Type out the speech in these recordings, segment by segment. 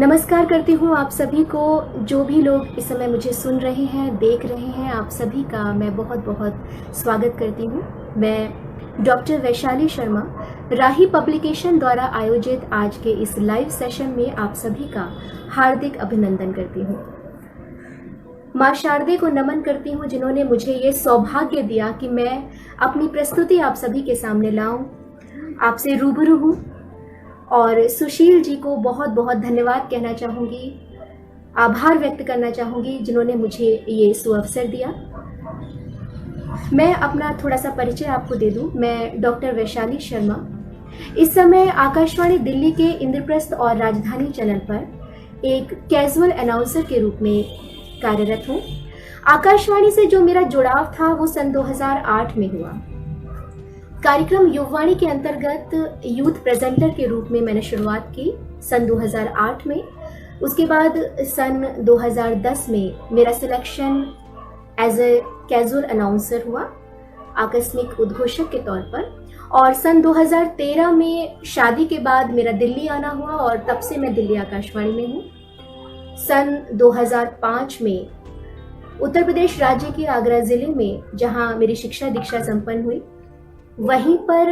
नमस्कार करती हूँ आप सभी को। जो भी लोग इस समय मुझे सुन रहे हैं, देख रहे हैं, आप सभी का मैं बहुत बहुत स्वागत करती हूँ। मैं डॉक्टर वैशाली शर्मा राही पब्लिकेशन द्वारा आयोजित आज के इस लाइव सेशन में आप सभी का हार्दिक अभिनंदन करती हूँ। माँ शारदे को नमन करती हूँ जिन्होंने मुझे ये सौभाग्य दिया कि मैं अपनी प्रस्तुति आप सभी के सामने लाऊं, आपसे रूबरू हूँ। और सुशील जी को बहुत बहुत धन्यवाद कहना चाहूँगी, आभार व्यक्त करना चाहूँगी जिन्होंने मुझे ये सुअवसर दिया। मैं अपना थोड़ा सा परिचय आपको दे दूँ। मैं डॉक्टर वैशाली शर्मा इस समय आकाशवाणी दिल्ली के इंद्रप्रस्थ और राजधानी चैनल पर एक कैजुअल अनाउंसर के रूप में कार्यरत हूँ। आकाशवाणी से जो मेरा जुड़ाव था वो सन 2008 में हुआ। कार्यक्रम युववाणी के अंतर्गत यूथ प्रेजेंटर के रूप में मैंने शुरुआत की सन 2008 में। उसके बाद सन 2010 में मेरा selection as a casual announcer हुआ, आकस्मिक उद्घोषक के तौर पर। और सन 2013 में शादी के बाद मेरा दिल्ली आना हुआ और तब से मैं दिल्ली आकाशवाणी में हूँ। सन 2005 में उत्तर प्रदेश राज्य के आगरा जिले में जहाँ मेरी शिक्षा दीक्षा संपन्न हुई, वहीं पर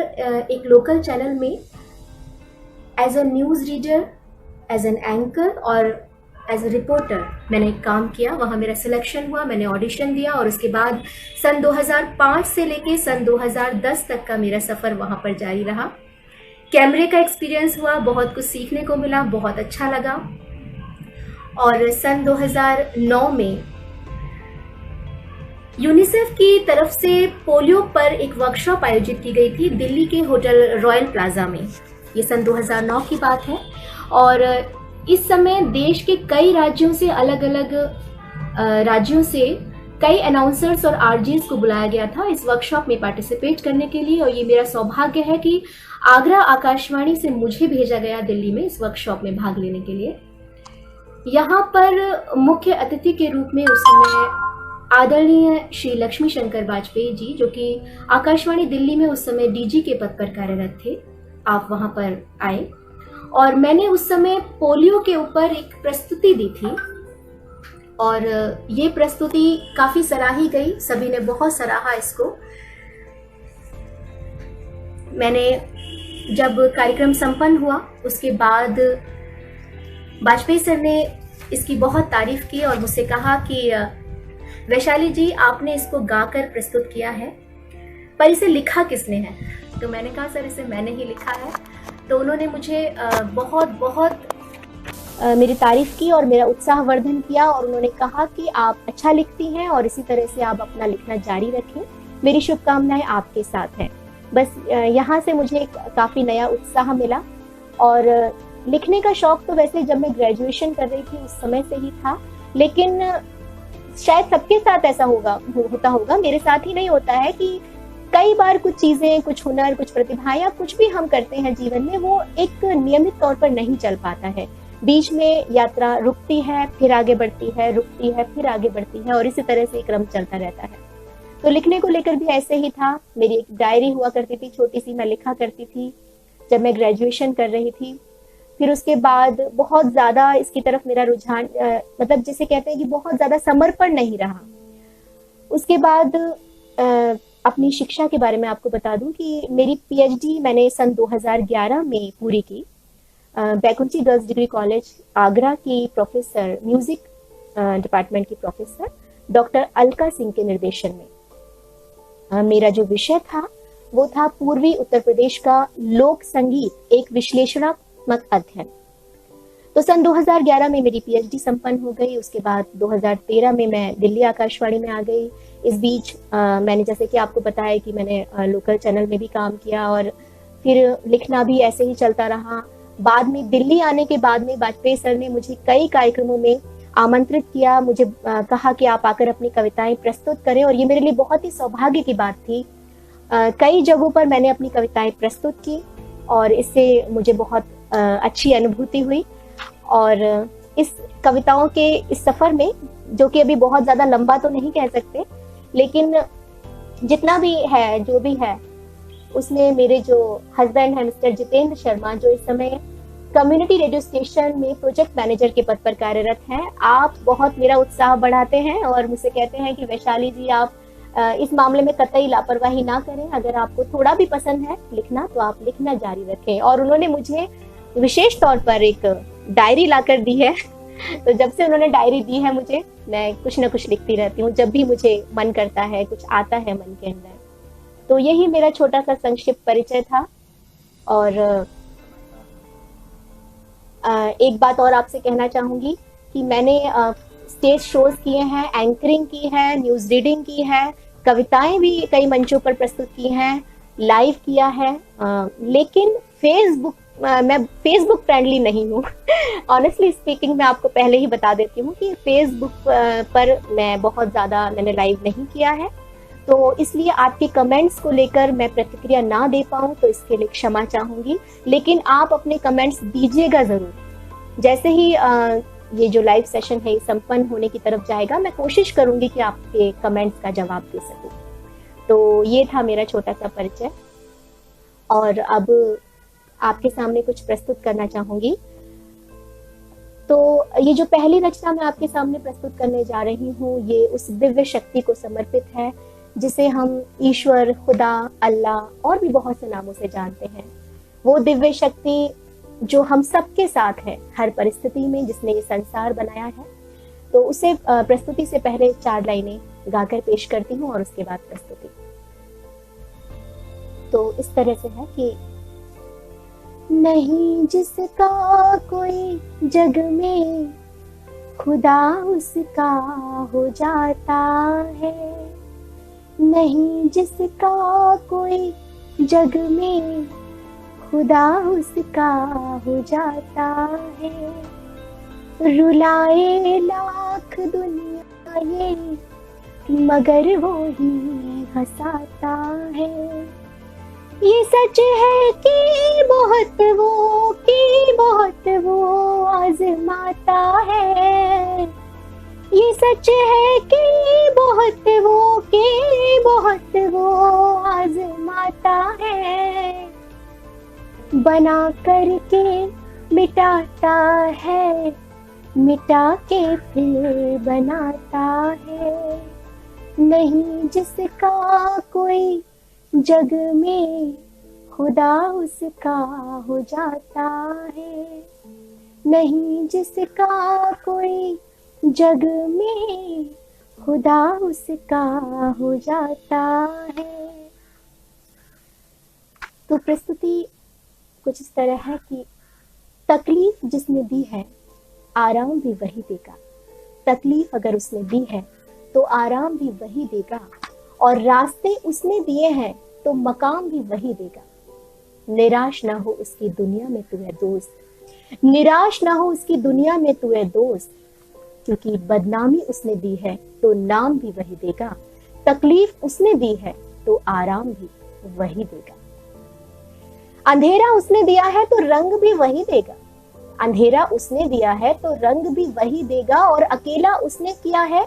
एक लोकल चैनल में as a news reader, as an anchor और एज अ रिपोर्टर मैंने काम किया। वहाँ मेरा सिलेक्शन हुआ, मैंने ऑडिशन दिया और उसके बाद सन 2005 से लेके सन 2010 तक का मेरा सफ़र वहाँ पर जारी रहा। कैमरे का एक्सपीरियंस हुआ, बहुत कुछ सीखने को मिला, बहुत अच्छा लगा। और सन 2009 में यूनिसेफ की तरफ से पोलियो पर एक वर्कशॉप आयोजित की गई थी दिल्ली के होटल रॉयल प्लाजा में। ये सन 2009 की बात है। और इस समय देश के कई राज्यों से, अलग अलग राज्यों से कई अनाउंसर्स और आरजेस को बुलाया गया था इस वर्कशॉप में पार्टिसिपेट करने के लिए। और ये मेरा सौभाग्य है कि आगरा आकाशवाणी से मुझे भेजा गया दिल्ली में इस वर्कशॉप में भाग लेने के लिए। यहाँ पर मुख्य अतिथि के रूप में उस समय आदरणीय श्री लक्ष्मी शंकर वाजपेयी जी, जो कि आकाशवाणी दिल्ली में उस समय डीजी के पद पर कार्यरत थे, आप वहां पर आए और मैंने उस समय पोलियो के ऊपर एक प्रस्तुति दी थी। और ये प्रस्तुति काफी सराही गई, सभी ने बहुत सराहा इसको। मैंने जब कार्यक्रम संपन्न हुआ उसके बाद वाजपेयी सर ने इसकी बहुत तारीफ की और मुझसे कहा कि वैशाली जी, आपने इसको गाकर प्रस्तुत किया है, पर इसे लिखा किसने है? तो मैंने कहा सर इसे मैंने ही लिखा है। तो उन्होंने मुझे बहुत बहुत मेरी तारीफ की और मेरा उत्साहवर्धन किया और उन्होंने कहा कि आप अच्छा लिखती हैं और इसी तरह से आप अपना लिखना जारी रखें, मेरी शुभकामनाएं आपके साथ हैं। बस यहाँ से मुझे काफ़ी नया उत्साह मिला। और लिखने का शौक तो वैसे जब मैं ग्रेजुएशन कर रही थी उस समय से ही था, लेकिन शायद सबके साथ ऐसा होता होगा, मेरे साथ ही नहीं होता है कि कई बार कुछ चीजें, कुछ हुनर, कुछ प्रतिभा या कुछ भी हम करते हैं जीवन में, वो एक नियमित तौर पर नहीं चल पाता है। बीच में यात्रा रुकती है, फिर आगे बढ़ती है, रुकती है, फिर आगे बढ़ती है और इसी तरह से क्रम चलता रहता है। तो लिखने को लेकर भी ऐसे ही था। मेरी एक डायरी हुआ करती थी, छोटी सी, मैं लिखा करती थी जब मैं ग्रेजुएशन कर रही थी। फिर उसके बाद बहुत ज़्यादा इसकी तरफ मेरा रुझान, मतलब जिसे कहते हैं कि बहुत ज़्यादा समर्पण नहीं रहा। उसके बाद अपनी शिक्षा के बारे में आपको बता दूं कि मेरी पीएचडी मैंने सन 2011 में पूरी की, Baikunthi girls degree college Agra की प्रोफेसर, म्यूजिक डिपार्टमेंट की प्रोफेसर डॉक्टर अलका सिंह के निर्देशन में। मेरा जो विषय था वो था पूर्वी उत्तर प्रदेश का लोक संगीत, एक विश्लेषणात्मक अध्ययन। तो सन 2011 में मेरी पीएचडी संपन्न हो गई। उसके बाद 2013 में मैं दिल्ली आकाशवाणी में आ गई। इस बीच मैंने, जैसे कि आपको बताया कि मैंने लोकल चैनल में भी काम किया और फिर लिखना भी ऐसे ही चलता रहा। बाद में दिल्ली आने के बाद में वाजपेयी सर ने मुझे कई कार्यक्रमों में आमंत्रित किया, मुझे कहा कि आप आकर अपनी कविताएं प्रस्तुत करें और ये मेरे लिए बहुत ही सौभाग्य की बात थी। कई जगहों पर मैंने अपनी कविताएं प्रस्तुत की और इससे मुझे बहुत अच्छी अनुभूति हुई। और इस कविताओं के इस सफर में, जो कि अभी बहुत ज्यादा लंबा तो नहीं कह सकते, लेकिन जितना भी है, जो भी है, उसमें मेरे जो हस्बैंड है मिस्टर जितेंद्र शर्मा, जो इस समय कम्युनिटी रेडियो स्टेशन में प्रोजेक्ट मैनेजर के पद पर कार्यरत हैं। आप बहुत मेरा उत्साह बढ़ाते हैं और मुझसे कहते हैं कि वैशाली जी, आप इस मामले में कतई लापरवाही ना करें। अगर आपको थोड़ा भी पसंद है लिखना तो आप लिखना जारी रखें। और उन्होंने मुझे विशेष तौर पर एक डायरी लाकर दी है। तो जब से उन्होंने डायरी दी है मुझे, मैं कुछ ना कुछ लिखती रहती हूँ जब भी मुझे मन करता है, कुछ आता है मन के अंदर। तो यही मेरा छोटा सा संक्षिप्त परिचय था। और एक बात और आपसे कहना चाहूंगी कि मैंने स्टेज शोज किए हैं, एंकरिंग की है, न्यूज रीडिंग की है, कविताएं भी कई मंचों पर प्रस्तुत की हैं, लाइव किया है। लेकिन मैं फेसबुक फ्रेंडली नहीं हूँ। ऑनेस्टली स्पीकिंग, मैं आपको पहले ही बता देती हूँ कि फेसबुक पर मैं बहुत ज़्यादा मैंने लाइव नहीं किया है। तो इसलिए आपके कमेंट्स को लेकर मैं प्रतिक्रिया ना दे पाऊँ तो इसके लिए क्षमा चाहूँगी। लेकिन आप अपने कमेंट्स दीजिएगा ज़रूर। जैसे ही ये जो लाइव सेशन है संपन्न होने की तरफ जाएगा, मैं कोशिश करूँगी कि आपके कमेंट्स का जवाब दे सकूँ। तो ये था मेरा छोटा सा परिचय। और अब आपके सामने कुछ प्रस्तुत करना चाहूँगी। तो ये जो पहली रचना मैं आपके सामने प्रस्तुत करने जा रही हूँ, ये उस दिव्य शक्ति को समर्पित है जिसे हम ईश्वर, खुदा, अल्लाह और भी बहुत से नामों से जानते हैं। वो दिव्य शक्ति जो हम सबके साथ है हर परिस्थिति में, जिसने ये संसार बनाया है। तो उसे प्रस्तुति से पहले 4 लाइनें गाकर पेश करती हूँ और उसके बाद प्रस्तुति। तो इस तरह से है कि नहीं जिसका कोई जग में, खुदा उसका हो जाता है। नहीं जिसका कोई जग में, खुदा उसका हो जाता है। रुलाए लाख दुनिया ये, मगर वो ही हंसाता है। ये सच है कि बहुत वो आजमाता है। ये सच है कि बहुत वो आजमाता है। बना करके मिटाता है, मिटा के फिर बनाता है। नहीं जिसका कोई जग में, खुदा उसका हो जाता है। नहीं जिसका कोई जग में, खुदा उसका हो जाता है। तो प्रस्तुति कुछ इस तरह है कि तकलीफ जिसने दी है, आराम भी वही देगा। तकलीफ अगर उसने दी है तो आराम भी वही देगा। और रास्ते उसने दिए हैं तो मकाम भी वही देगा। निराश ना हो उसकी दुनिया में तू है दोस्त, निराश ना हो उसकी दुनिया में तू है दोस्त। क्योंकि बदनामी उसने दी है तो नाम भी वही देगा। तकलीफ उसने दी है तो आराम भी वही देगा। अंधेरा उसने दिया है तो रंग भी वही देगा। अंधेरा उसने दिया है तो रंग भी वही देगा। और अकेला उसने किया है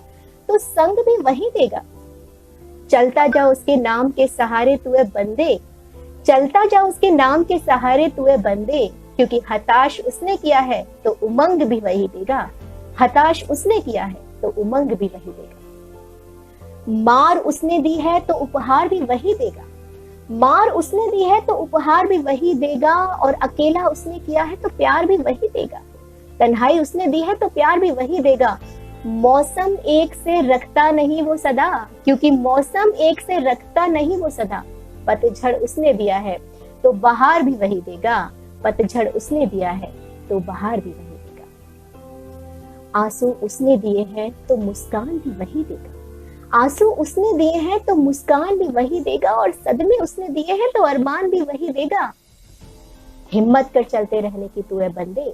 तो संग भी वही देगा। चलता जा उसके नाम के सहारे तू है बंदे, चलता जा उसके नाम के सहारे तू है बंदे। क्योंकि हताश उसने किया है तो उमंग भी वही देगा। हताश उसने किया है तो उमंग भी वही देगा। मार उसने दी है तो उपहार भी वही देगा। मार उसने दी है तो उपहार भी वही देगा। और अकेला उसने किया है तो प्यार भी वही देगा। तन्हाई उसने दी है तो प्यार भी वही देगा। मौसम एक से रखता नहीं वो सदा, क्योंकि मौसम एक से रखता नहीं वो सदा। पतझड़ उसने दिया है तो बहार भी वही देगा। पतझड़ उसने दिया है तो बहार भी वही देगा। आंसू उसने दिए हैं तो मुस्कान भी वही देगा। आंसू उसने दिए हैं तो मुस्कान भी वही देगा। और सदमे उसने दिए हैं तो अरमान भी वही देगा। हिम्मत कर चलते रहने की तू है बंदे,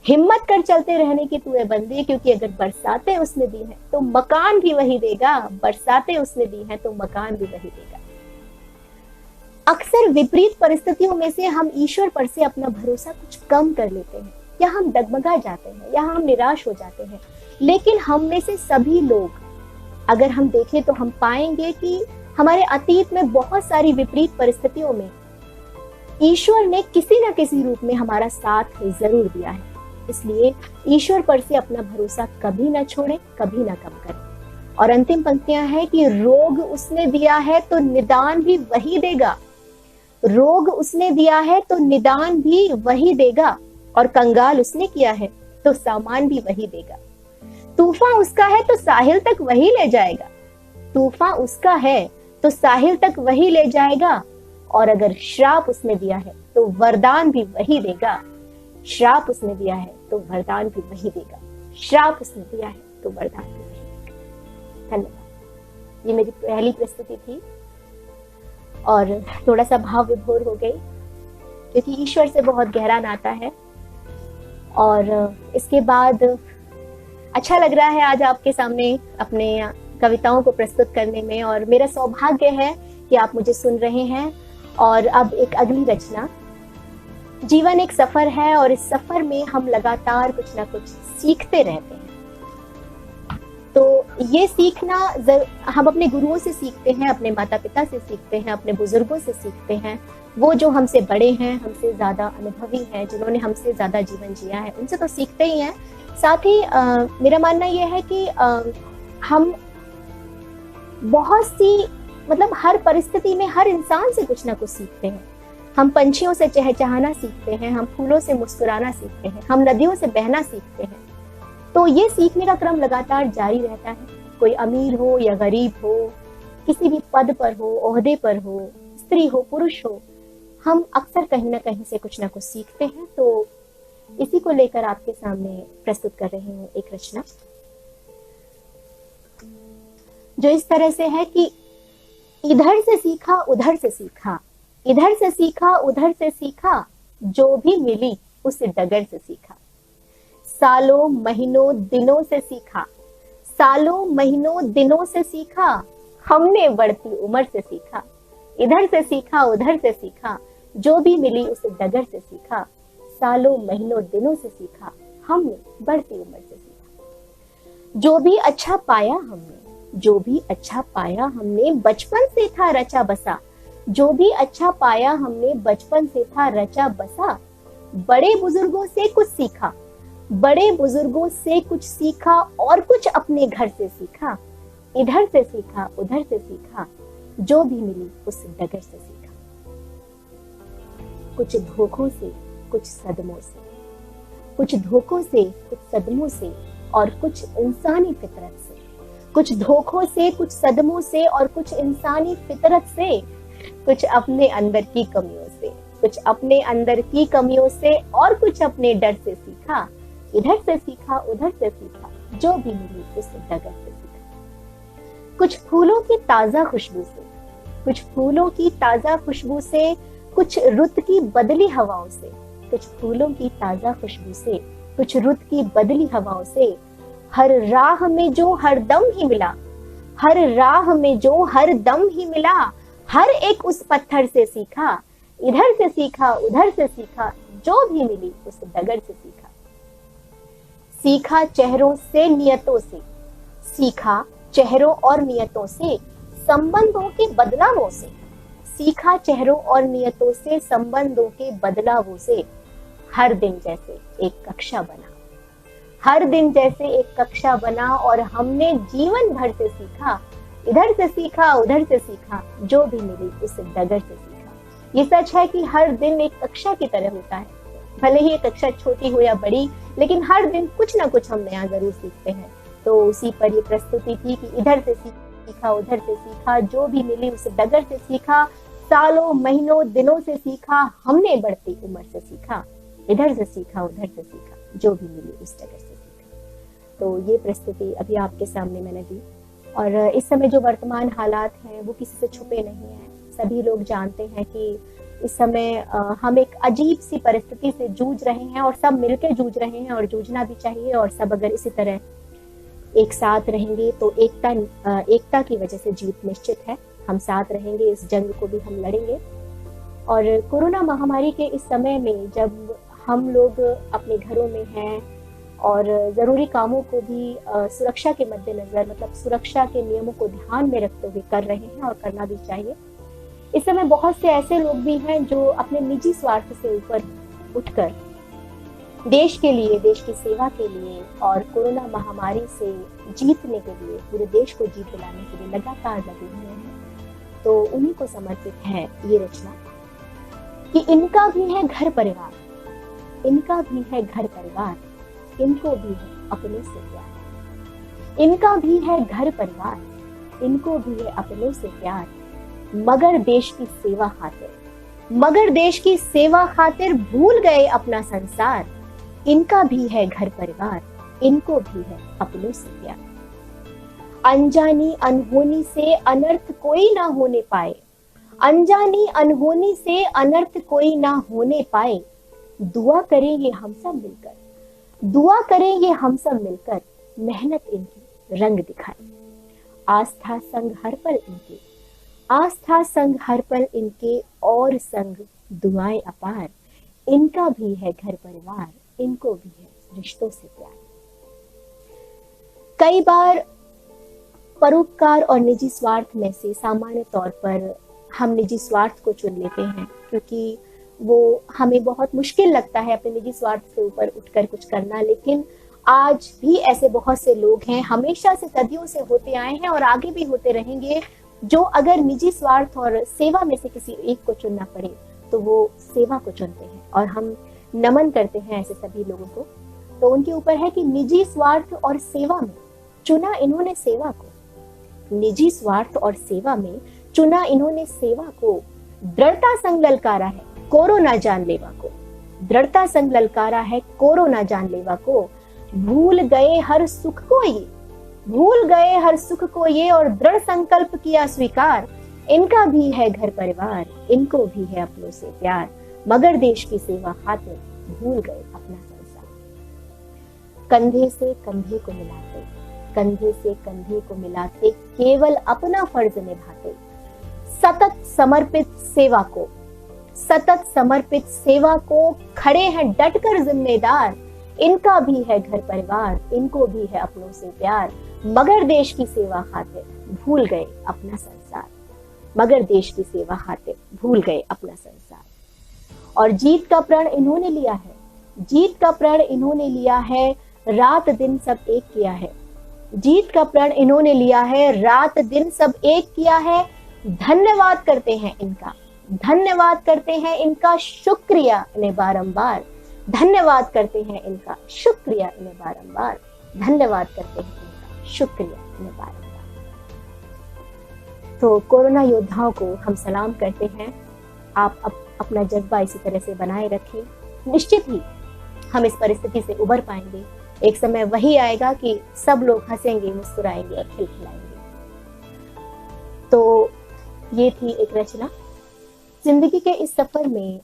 हिम्मत कर चलते रहने की तू है बंदे। क्योंकि अगर बरसातें उसने दी हैं तो मकान भी वही देगा। बरसातें उसने दी हैं तो मकान भी वही देगा। अक्सर विपरीत परिस्थितियों में से हम ईश्वर पर से अपना भरोसा कुछ कम कर लेते हैं, या हम डगमगा जाते हैं, या हम निराश हो जाते हैं। लेकिन हम में से सभी लोग अगर हम देखें तो हम पाएंगे कि हमारे अतीत में बहुत सारी विपरीत परिस्थितियों में ईश्वर ने किसी न किसी रूप में हमारा साथ जरूर दिया है, इसलिए ईश्वर पर से अपना भरोसा कभी ना छोड़े, कभी ना कम करें। और अंतिम पंक्तियां हैं कि रोग उसने दिया है तो निदान भी वही देगा, रोग उसने दिया है तो निदान भी वही देगा, और कंगाल उसने किया है तो सामान भी वही देगा। तूफान उसका है तो साहिल तक वही ले जाएगा, तूफान उसका है तो साहिल तक वही ले जाएगा, और अगर श्राप उसने दिया है तो वरदान भी वही देगा, श्राप उसने दिया है तो वरदान भी वही देगा, श्राप उसने दिया है तो वरदान भी वही देगा। धन्यवाद। ये मेरी पहली प्रस्तुति थी और थोड़ा सा भाव विभोर हो गई, क्योंकि ईश्वर से बहुत गहरा नाता है। और इसके बाद अच्छा लग रहा है आज आपके सामने अपने कविताओं को प्रस्तुत करने में, और मेरा सौभाग्य है कि आप मुझे सुन रहे हैं। और अब एक अगली रचना। जीवन एक सफर है और इस सफर में हम लगातार कुछ ना कुछ सीखते रहते हैं। तो ये सीखना हम अपने गुरुओं से सीखते हैं, अपने माता पिता से सीखते हैं, अपने बुजुर्गों से सीखते हैं, वो जो हमसे बड़े हैं, हमसे ज्यादा अनुभवी हैं, जिन्होंने हमसे ज्यादा जीवन जिया है, उनसे तो सीखते ही हैं। साथ ही मेरा मानना यह है कि हम बहुत सी मतलब हर परिस्थिति में हर इंसान से कुछ ना कुछ सीखते हैं। हम पंछियों से चहचहाना सीखते हैं, हम फूलों से मुस्कुराना सीखते हैं, हम नदियों से बहना सीखते हैं। तो ये सीखने का क्रम लगातार जारी रहता है। कोई अमीर हो या गरीब हो, किसी भी पद पर हो, ओहदे पर हो, स्त्री हो, पुरुष हो, हम अक्सर कहीं ना कहीं से कुछ ना कुछ सीखते हैं। तो इसी को लेकर आपके सामने प्रस्तुत कर रही हूँ एक रचना, जो इस तरह से है कि इधर से सीखा उधर से सीखा, इधर से सीखा उधर से सीखा, जो भी मिली उस डगर से सीखा। सालों महीनों दिनों से सीखा, सालों महीनों दिनों से सीखा, हमने बढ़ती उम्र से सीखा। इधर से सीखा उधर से सीखा, जो भी मिली उस डगर से सीखा। सालों महीनों दिनों से सीखा, हमने बढ़ती उम्र से सीखा। जो भी अच्छा पाया हमने, जो भी अच्छा पाया हमने, बचपन से था रचा बसा। जो भी अच्छा पाया हमने, बचपन से था रचा बसा। बड़े बुजुर्गों से कुछ सीखा, बड़े बुजुर्गों से कुछ सीखा, और कुछ अपने घर से सीखा। इधर से सीखा उधर से सीखा, जो भी मिली उस डगर से सीखा। कुछ धोखों से कुछ सदमों से, कुछ धोखों से कुछ सदमों से, और कुछ इंसानी फितरत से। कुछ धोखों से कुछ सदमों से और कुछ इंसानी फितरत से। कुछ अपने अंदर की कमियों से, कुछ अपने अंदर की कमियों से, और कुछ अपने डर से सीखा। इधर से सीखा उधर से सीखा, जो भी मिली उस डगर से सीखा। कुछ फूलों की ताजा खुशबू से, कुछ फूलों की ताजा खुशबू से, कुछ रुत की बदली हवाओं से। कुछ फूलों की ताजा खुशबू से, कुछ रुत की बदली हवाओं से। हर राह में जो हर दम ही मिला, हर राह में जो हर दम ही मिला, हर एक उस पत्थर से सीखा। इधर से सीखा उधर से सीखा, जो भी मिली उस डगर से सीखा। सीखा चेहरों से नियतों से, सीखा चेहरों और नियतों से, संबंधों के बदलावों से। सीखा चेहरों और नियतों से, संबंधों के बदलावों से। हर दिन जैसे एक कक्षा बना, हर दिन जैसे एक कक्षा बना, और हमने जीवन भर से सीखा। इधर से सीखा उधर से सीखा, जो भी मिली उस डगर से सीखा। ये सच है कि हर दिन एक कक्षा की तरह होता है, भले ही ये कक्षा छोटी हो या बड़ी, लेकिन हर दिन कुछ ना कुछ हम नया जरूर सीखते हैं। तो उसी पर ये प्रस्तुति थी कि इधर से सीखा उधर से सीखा, जो भी मिली उस डगर से सीखा। सालों महीनों दिनों से सीखा, हमने बढ़ती उम्र से सीखा। इधर से सीखा उधर से सीखा, जो भी मिली उस डगर से सीखा। तो ये प्रस्तुति अभी आपके सामने मैंने दी, और इस समय जो वर्तमान हालात हैं वो किसी से छुपे नहीं हैं। सभी लोग जानते हैं कि इस समय हम एक अजीब सी परिस्थिति से जूझ रहे हैं, और सब मिलकर जूझ रहे हैं, और जूझना भी चाहिए। और सब अगर इसी तरह एक साथ रहेंगे तो एकता की वजह से जीत निश्चित है। हम साथ रहेंगे, इस जंग को भी हम लड़ेंगे। और कोरोना महामारी के इस समय में जब हम लोग अपने घरों में हैं और जरूरी कामों को भी सुरक्षा के मद्देनजर, मतलब सुरक्षा के नियमों को ध्यान में रखते हुए कर रहे हैं, और करना भी चाहिए। इस समय बहुत से ऐसे लोग भी हैं जो अपने निजी स्वार्थ से ऊपर उठकर देश के लिए, देश की सेवा के लिए और कोरोना महामारी से जीतने के लिए, पूरे देश को जीत दिलाने के लिए लगातार लगे हुए हैं। तो उन्हीं को समर्पित है ये रचना कि इनका भी है घर परिवार, इनका भी है घर परिवार, इनको भी है अपनों से प्यार। इनका भी है घर परिवार, इनको भी है अपनों से प्यार, मगर देश की सेवा खातिर, मगर देश की सेवा खातिर भूल गए अपना संसार। इनका भी है घर परिवार, इनको भी है अपनों से प्यार। अनजानी अनहोनी से अनर्थ कोई ना होने पाए, अनजानी अनहोनी से अनर्थ कोई ना होने पाए। दुआ करेंगे हम सब मिलकर, दुआ करेंगे हम सब मिलकर, मेहनत इनकी रंग दिखाए। आस्था संग हर पल इनके, आस्था संग हर पल इनके, और संग दुआएं अपार। इनका भी है घर परिवार, इनको भी है रिश्तों से प्यार। कई बार परोपकार और निजी स्वार्थ में से सामान्य तौर पर हम निजी स्वार्थ को चुन लेते हैं, क्योंकि वो हमें बहुत मुश्किल लगता है अपने निजी स्वार्थ से ऊपर उठकर कुछ करना। लेकिन आज भी ऐसे बहुत से लोग हैं, हमेशा से सदियों से होते आए हैं और आगे भी होते रहेंगे, जो अगर निजी स्वार्थ और सेवा में से किसी एक को चुनना पड़े तो वो सेवा को चुनते हैं। और हम नमन करते हैं ऐसे सभी लोगों को। तो उनके ऊपर है कि निजी स्वार्थ और सेवा में चुना इन्होंने सेवा को, निजी स्वार्थ और सेवा में चुना इन्होंने सेवा को। दृढ़ता संग ललकारा है कोरोना जानलेवा को, दृढ़ता संग ललकारा है कोरोना जानलेवा को। भूल गए हर सुख को ये, भूल गए हर सुख को ये, और दृढ़ संकल्प किया स्वीकार। इनका भी है घर परिवार, इनको भी है अपनों से प्यार, मगर देश की सेवा खातिर भूल गए अपना संसार। कंधे से कंधे को मिलाते, कंधे से कंधे को मिलाते, केवल अपना फर्ज निभाते। सतत समर्पित सेवा को, सतत समर्पित सेवा को, खड़े हैं डटकर जिम्मेदार। इनका भी है घर परिवार, इनको भी है अपनों से प्यार, मगर देश की सेवा खातिर भूल गए अपना संसार, मगर देश की सेवा खातिर भूल गए अपना संसार। और जीत का प्रण इन्होंने लिया है, जीत का प्रण इन्होंने लिया है, रात दिन सब एक किया है। जीत का प्रण इन्होंने लिया है, रात दिन सब एक किया है। धन्यवाद करते हैं इनका, धन्यवाद करते हैं इनका, शुक्रिया इन्हें बारंबार। धन्यवाद करते हैं इनका, शुक्रिया इन्हें बारंबार। धन्यवाद करते हैं इनका, शुक्रिया इन्हें बारंबार। तो कोरोना योद्धाओं को हम सलाम करते हैं। आप अपना जज्बा इसी तरह से बनाए रखें। निश्चित ही हम इस परिस्थिति से उबर पाएंगे। एक समय वही आएगा कि सब लोग हंसेंगे, मुस्कुराएंगे और खिलखिलाएंगे। तो ये थी एक रचना। जिंदगी के इस सफर में,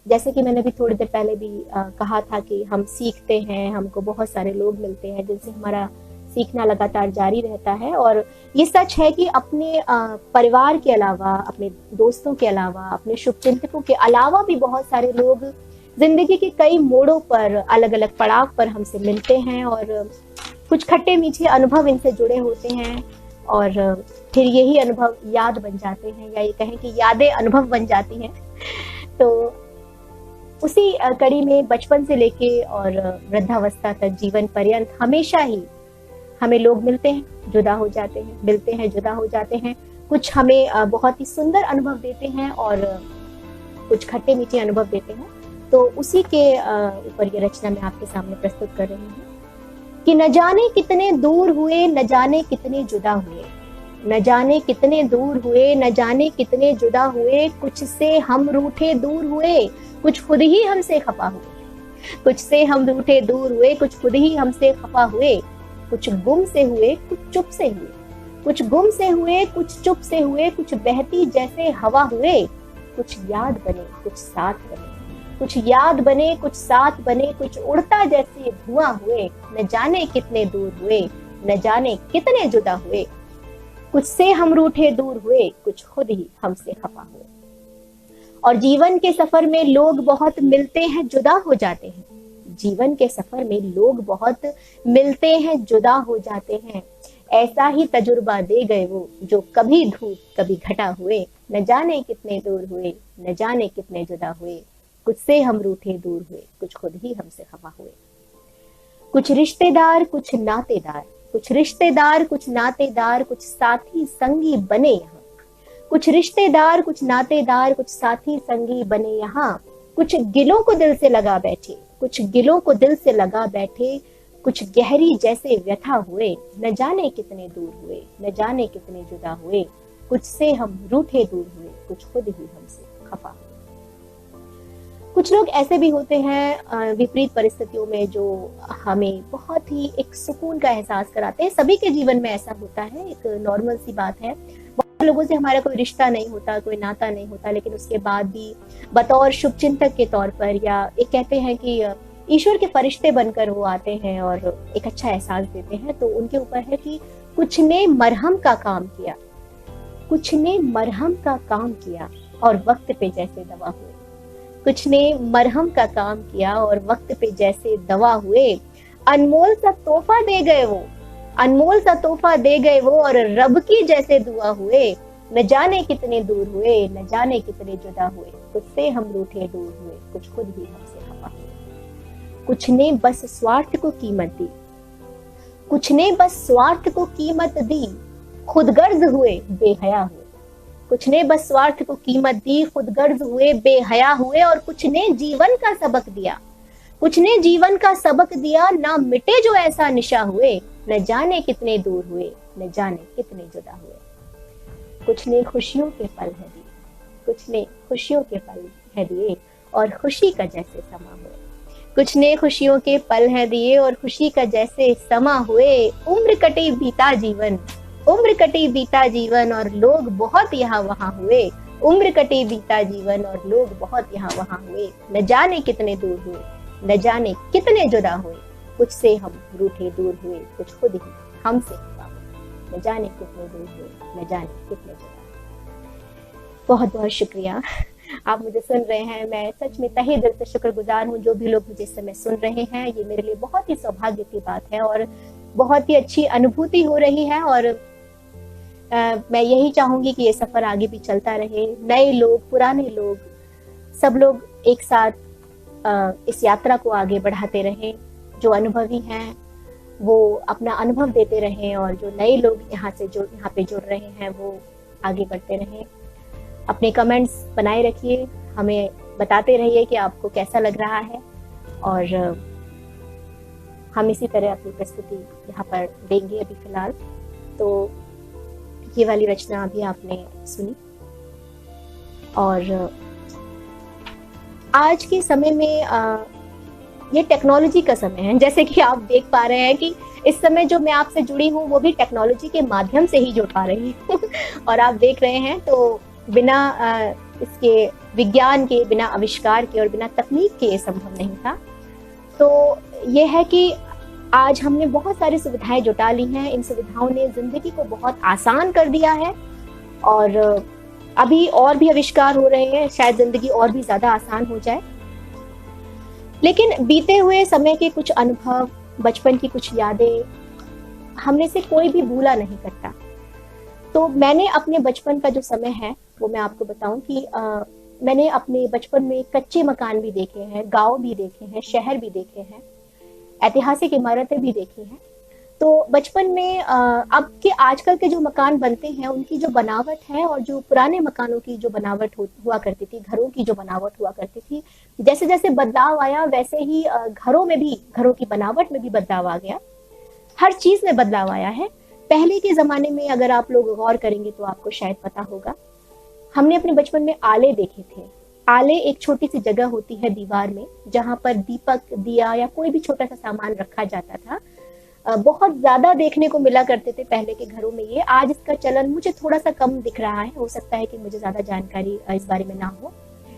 जैसे कि मैंने अभी थोड़ी देर पहले भी कहा था कि हम सीखते हैं, हमको बहुत सारे लोग मिलते हैं जिनसे हमारा सीखना लगातार जारी रहता है। और ये सच है कि अपने परिवार के अलावा, अपने दोस्तों के अलावा, अपने शुभचिंतकों के अलावा भी बहुत सारे लोग जिंदगी के कई मोड़ों पर, अलग अलग पड़ाव पर हमसे मिलते हैं और कुछ खट्टे मीठे अनुभव इनसे जुड़े होते हैं। और फिर यही अनुभव याद बन जाते हैं, या ये कहें कि यादें अनुभव बन जाती हैं। तो उसी कड़ी में बचपन से लेके और वृद्धावस्था तक, जीवन पर्यंत हमेशा ही हमें लोग मिलते हैं, जुदा हो जाते हैं, मिलते हैं, जुदा हो जाते हैं। कुछ हमें बहुत ही सुंदर अनुभव देते हैं और कुछ खट्टे मीठे अनुभव देते हैं। तो उसी के ऊपर ये रचना मैं आपके सामने प्रस्तुत कर रही हूँ कि न जाने कितने दूर हुए, न जाने कितने जुदा हुए, न जाने कितने दूर हुए, न जाने कितने जुदा हुए। कुछ से हम रूठे दूर हुए, कुछ खुद ही हमसे खफा हुए। कुछ से हम रूठे दूर हुए, कुछ खुद ही हमसे खफा हुए। कुछ गुम से हुए, कुछ चुप से हुए, कुछ गुम से हुए, कुछ चुप से हुए। कुछ बहती जैसे हवा हुए, कुछ याद बने, कुछ साथ बने। कुछ याद बने, कुछ साथ बने। कुछ उड़ता जैसे धुआं हुए, न जाने कितने दूर हुए, न जाने कितने जुदा हुए। कुछ से हम रूठे दूर हुए, कुछ खुद ही हमसे खफा हुए। और जीवन के सफर में लोग बहुत मिलते हैं, जुदा हो जाते हैं। जीवन के सफर में लोग बहुत मिलते हैं, जुदा हो जाते हैं। ऐसा ही तजुर्बा दे गए वो, जो कभी धूप कभी घटा हुए, न जाने कितने दूर हुए, न जाने कितने जुदा हुए, कुछ से हम रूठे दूर हुए, कुछ खुद ही हमसे खफा हुए। कुछ रिश्तेदार कुछ नातेदार, कुछ रिश्तेदार कुछ नातेदार, कुछ साथी संगी बने यहाँ। कुछ रिश्तेदार कुछ नातेदार, कुछ साथी संगी बने यहाँ। कुछ गिलों को दिल से लगा बैठे, कुछ गिलों को दिल से लगा बैठे, कुछ गहरी जैसे व्यथा हुए, न जाने कितने दूर हुए, न जाने कितने जुदा हुए, कुछ से हम रूठे दूर हुए, कुछ खुद ही हमसे खफा हुए। कुछ लोग ऐसे भी होते हैं विपरीत परिस्थितियों में, जो हमें बहुत ही एक सुकून का एहसास कराते हैं। सभी के जीवन में ऐसा होता है, एक नॉर्मल सी बात है। बहुत लोगों से हमारा कोई रिश्ता नहीं होता, कोई नाता नहीं होता, लेकिन उसके बाद भी बतौर शुभचिंतक के तौर पर, या एक कहते हैं कि ईश्वर के फरिश्ते बनकर वो आते हैं और एक अच्छा एहसास देते हैं। तो उनके ऊपर है कि कुछ ने मरहम का काम किया, कुछ ने मरहम का काम किया और वक्त पे जैसे दवा हुए। कुछ ने मरहम का काम किया और वक्त पे जैसे दवा हुए। अनमोल सा तोहफा दे गए वो, अनमोल सा तोहफा दे गए वो, और रब की जैसे दुआ हुए। न जाने कितने दूर हुए, न जाने कितने जुदा हुए, कुछ से हम रूठे दूर हुए, कुछ खुद ही हमसे खफा हुए। कुछ ने बस स्वार्थ को कीमत दी, कुछ ने बस स्वार्थ को कीमत दी, खुदगर्ज हुए बेहया हुए। कुछ ने बस स्वार्थ को कीमत दी, खुदगर्ज हुए बेहया हुए, और कुछ ने जीवन का सबक दिया, कुछ ने जीवन का सबक दिया, ना मिटे जो ऐसा निशा हुए, न जाने कितने दूर हुए, न जाने कितने जुदा हुए। कुछ ने खुशियों के पल है दिए, कुछ ने खुशियों के पल है दिए और खुशी का जैसे समा हुए। कुछ ने खुशियों के पल है दिए और खुशी का जैसे समा हुए। उम्र कटी बीता जीवन, उम्र कटी बीता जीवन और लोग बहुत यहाँ वहां हुए। उम्र कटी बीता जीवन और लोग बहुत यहाँ वहां हुए। न जाने कितने दूर हुए, न जाने कितने जुदा हुए, कुछ से हम रूठे दूर हुए, कुछ खुद ही हमसे खफा हुए। न जाने कितने दूर हुए, न जाने कितने जुदा हुए। बहुत बहुत शुक्रिया, आप मुझे सुन रहे हैं। मैं सच में तहे दिल से शुक्रगुजार हूँ। जो भी लोग मुझे इस समय सुन रहे हैं, ये मेरे लिए बहुत ही सौभाग्य की बात है और बहुत ही अच्छी अनुभूति हो रही है। और मैं यही चाहूंगी कि ये सफर आगे भी चलता रहे। नए लोग, पुराने लोग, सब लोग एक साथ इस यात्रा को आगे बढ़ाते रहें। जो अनुभवी हैं वो अपना अनुभव देते रहें, और जो नए लोग यहाँ पे जुड़ रहे हैं वो आगे बढ़ते रहें। अपने कमेंट्स बनाए रखिए, हमें बताते रहिए कि आपको कैसा लग रहा है, और हम इसी तरह अपनी प्रस्तुति यहाँ पर देंगे। अभी फिलहाल तो ये वाली रचना अभी आपने सुनी, और आज के समय में ये टेक्नोलॉजी का समय है। जैसे कि आप देख पा रहे हैं कि इस समय जो मैं आपसे जुड़ी हूँ वो भी टेक्नोलॉजी के माध्यम से ही जुड़ पा रही हूँ और आप देख रहे हैं, तो बिना इसके विज्ञान के, बिना आविष्कार के और बिना तकनीक के ये संभव नहीं था। तो ये है कि आज हमने बहुत सारी सुविधाएं जुटा ली हैं। इन सुविधाओं ने जिंदगी को बहुत आसान कर दिया है, और अभी और भी आविष्कार हो रहे हैं, शायद जिंदगी और भी ज्यादा आसान हो जाए। लेकिन बीते हुए समय के कुछ अनुभव, बचपन की कुछ यादें हमने से कोई भी भूला नहीं करता। तो मैंने अपने बचपन का जो समय है वो मैं आपको बताऊं कि मैंने अपने बचपन में कच्चे मकान भी देखे हैं, गांव भी देखे हैं, शहर भी देखे हैं, ऐतिहासिक इमारतें भी देखी हैं। तो बचपन में अब के आजकल के जो मकान बनते हैं उनकी जो बनावट है और जो पुराने मकानों की जो बनावट हुआ करती थी, घरों की जो बनावट हुआ करती थी, जैसे जैसे बदलाव आया वैसे ही घरों में भी, घरों की बनावट में भी बदलाव आ गया। हर चीज में बदलाव आया है। पहले के जमाने में अगर आप लोग गौर करेंगे तो आपको शायद पता होगा, हमने अपने बचपन में आले देखे थे। आले एक छोटी सी जगह होती है दीवार में, जहां पर दीपक, दिया या कोई भी छोटा सा सामान रखा जाता था। बहुत ज्यादा देखने को मिला करते थे पहले के घरों में ये। आज इसका चलन मुझे थोड़ा सा कम दिख रहा है, हो सकता है कि मुझे ज्यादा जानकारी इस बारे में ना हो,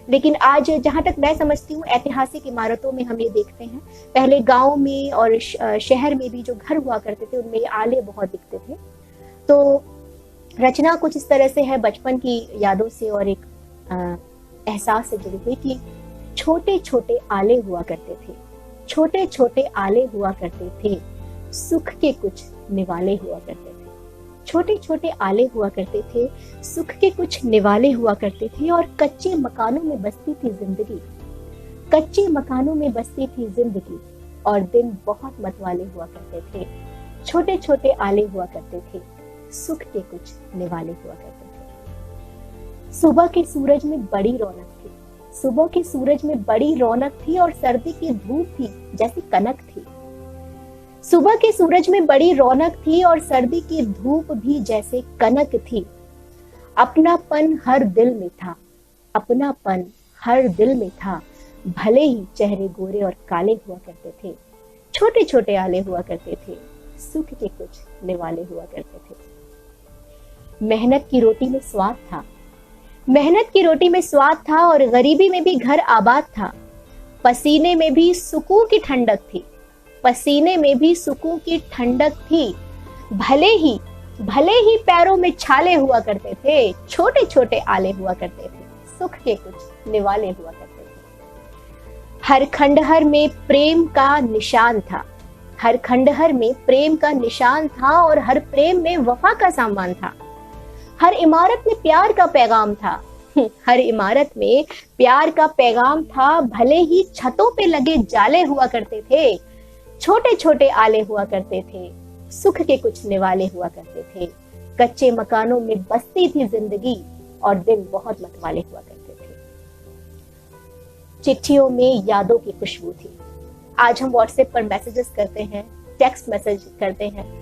लेकिन आज जहां तक मैं समझती हूँ ऐतिहासिक इमारतों में हम ये देखते हैं। पहले गांव में और शहर में भी जो घर हुआ करते थे उनमें ये आले बहुत दिखते थे। तो रचना कुछ इस तरह से है, बचपन की यादों से और एक एहसास से जुड़ी हुई, कि छोटे छोटे आले हुआ करते थे, छोटे छोटे आले हुआ करते थे, सुख के कुछ निवाले हुआ करते थे। छोटे छोटे आले हुआ करते थे, सुख के कुछ निवाले हुआ करते थे और कच्चे मकानों में बसती थी जिंदगी। कच्चे मकानों में बसती थी जिंदगी और दिन बहुत मतवाले हुआ करते थे। छोटे छोटे आले हुआ करते थे, सुख के कुछ निवाले हुआ करते थे। सुबह के सूरज में बड़ी रौनक थी, सुबह के सूरज में बड़ी रौनक थी और सर्दी की धूप थी जैसी कनक थी। सुबह के सूरज में बड़ी रौनक थी और सर्दी की धूप भी जैसे कनक थी। अपनापन हर दिल में था, अपनापन हर दिल में था, भले ही चेहरे गोरे और काले हुआ करते थे। छोटे छोटे आले हुआ करते थे, सुख के कुछ निवाले हुआ करते थे। मेहनत की रोटी में स्वाद था, मेहनत की रोटी में स्वाद था और गरीबी में भी घर आबाद था। पसीने में भी सुकून की ठंडक थी, पसीने में भी सुकून की ठंडक थी। भले ही पैरों में छाले हुआ करते थे, छोटे छोटे आले हुआ करते थे, सुख के कुछ निवाले हुआ करते थे। हर खंडहर में प्रेम का निशान था, हर खंडहर में प्रेम का निशान था और हर प्रेम में वफा का सामान था। हर इमारत में प्यार का पैगाम था, हर इमारत में प्यार का पैगाम था। भले ही छतों पे लगे जाले हुआ करते थे, छोटे छोटे आले हुआ करते थे, सुख के कुछ निवाले हुआ करते थे। कच्चे मकानों में बसती थी जिंदगी और दिन बहुत मतवाले हुआ करते थे। चिट्ठियों में यादों की खुशबू थी। आज हम व्हाट्सएप पर मैसेजेस करते हैं, टेक्स्ट मैसेज करते हैं